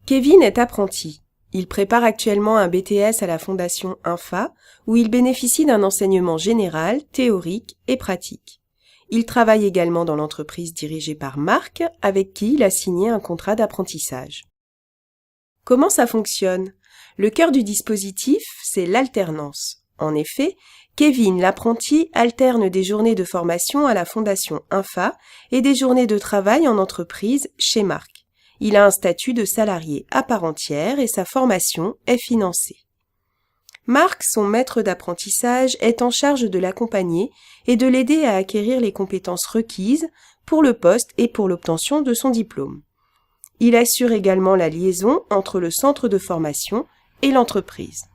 Kevin est apprenti. Il prépare actuellement un BTS à la Fondation INFA où il bénéficie d'un enseignement général, théorique et pratique. Il travaille également dans l'entreprise dirigée par Marc avec qui il a signé un contrat d'apprentissage. Comment ça fonctionne ? Le cœur du dispositif, c'est l'alternance. En effet, Kevin, l'apprenti, alterne des journées de formation à la Fondation INFA et des journées de travail en entreprise chez Marc. Il a un statut de salarié à part entière et sa formation est financée. Marc, son maître d'apprentissage, est en charge de l'accompagner et de l'aider à acquérir les compétences requises pour le poste et pour l'obtention de son diplôme. Il assure également la liaison entre le centre de formation et l'entreprise.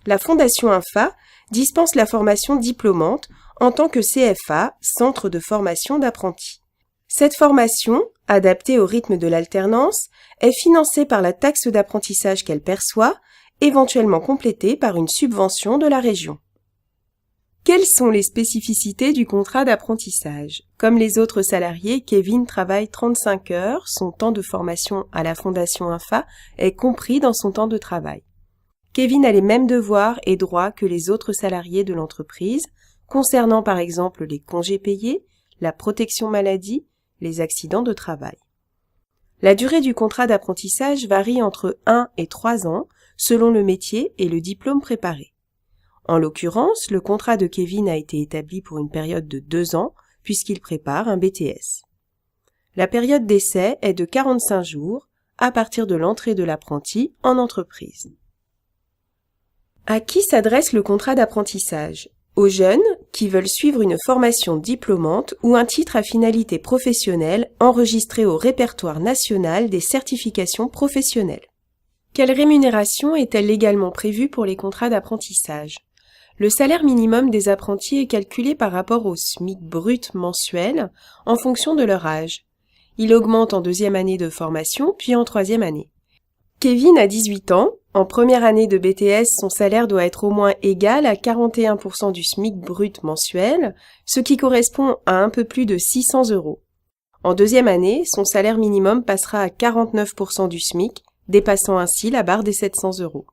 La Fondation INFA dispense la formation diplômante en tant que CFA, Centre de formation d'apprentis. Cette formation, adaptée au rythme de l'alternance, est financée par la taxe d'apprentissage qu'elle perçoit, éventuellement complétée par une subvention de la région. Quelles sont les spécificités du contrat d'apprentissage ? Comme les autres salariés, Kevin travaille 35 heures, son temps de formation à la Fondation INFA est compris dans son temps de travail. Kevin a les mêmes devoirs et droits que les autres salariés de l'entreprise, concernant par exemple les congés payés, la protection maladie, les accidents de travail. La durée du contrat d'apprentissage varie entre 1 et 3 ans, selon le métier et le diplôme préparé. En l'occurrence, le contrat de Kevin a été établi pour une période de 2 ans, puisqu'il prépare un BTS. La période d'essai est de 45 jours, à partir de l'entrée de l'apprenti en entreprise. À qui s'adresse le contrat d'apprentissage ? Aux jeunes qui veulent suivre une formation diplômante ou un titre à finalité professionnelle enregistré au répertoire national des certifications professionnelles. Quelle rémunération est-elle légalement prévue pour les contrats d'apprentissage ? Le salaire minimum des apprentis est calculé par rapport au SMIC brut mensuel en fonction de leur âge. Il augmente en 2e année de formation puis en 3e année. Kevin a 18 ans. En première année de BTS, son salaire doit être au moins égal à 41% du SMIC brut mensuel, ce qui correspond à un peu plus de 600 €. En 2e année, son salaire minimum passera à 49% du SMIC, dépassant ainsi la barre des 700 €.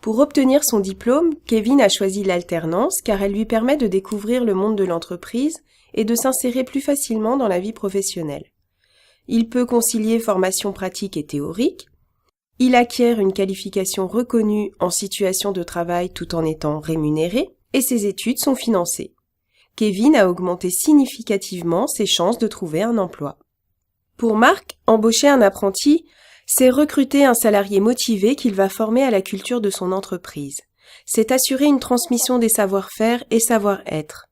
Pour obtenir son diplôme, Kevin a choisi l'alternance car elle lui permet de découvrir le monde de l'entreprise et de s'insérer plus facilement dans la vie professionnelle. Il peut concilier formation pratique et théorique. Il acquiert une qualification reconnue en situation de travail tout en étant rémunéré et ses études sont financées. Kevin a augmenté significativement ses chances de trouver un emploi. Pour Marc, embaucher un apprenti, c'est recruter un salarié motivé qu'il va former à la culture de son entreprise. C'est assurer une transmission des savoir-faire et savoir-être.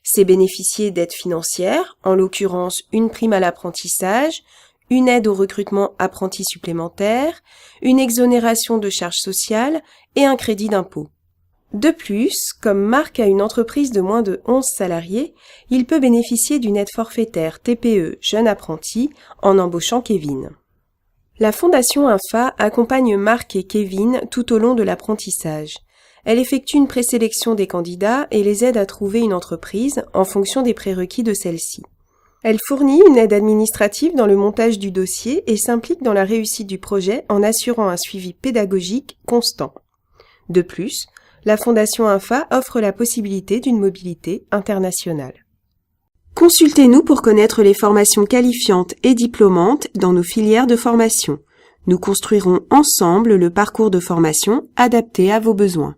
C'est bénéficier d'aides financières, en l'occurrence une prime à l'apprentissage, une aide au recrutement apprenti supplémentaire, une exonération de charges sociales et un crédit d'impôt. De plus, comme Marc a une entreprise de moins de 11 salariés, il peut bénéficier d'une aide forfaitaire TPE jeune apprenti en embauchant Kevin. La Fondation INFA accompagne Marc et Kevin tout au long de l'apprentissage. Elle effectue une présélection des candidats et les aide à trouver une entreprise en fonction des prérequis de celle-ci. Elle fournit une aide administrative dans le montage du dossier et s'implique dans la réussite du projet en assurant un suivi pédagogique constant. De plus, la Fondation INFA offre la possibilité d'une mobilité internationale. Consultez-nous pour connaître les formations qualifiantes et diplômantes dans nos filières de formation. Nous construirons ensemble le parcours de formation adapté à vos besoins.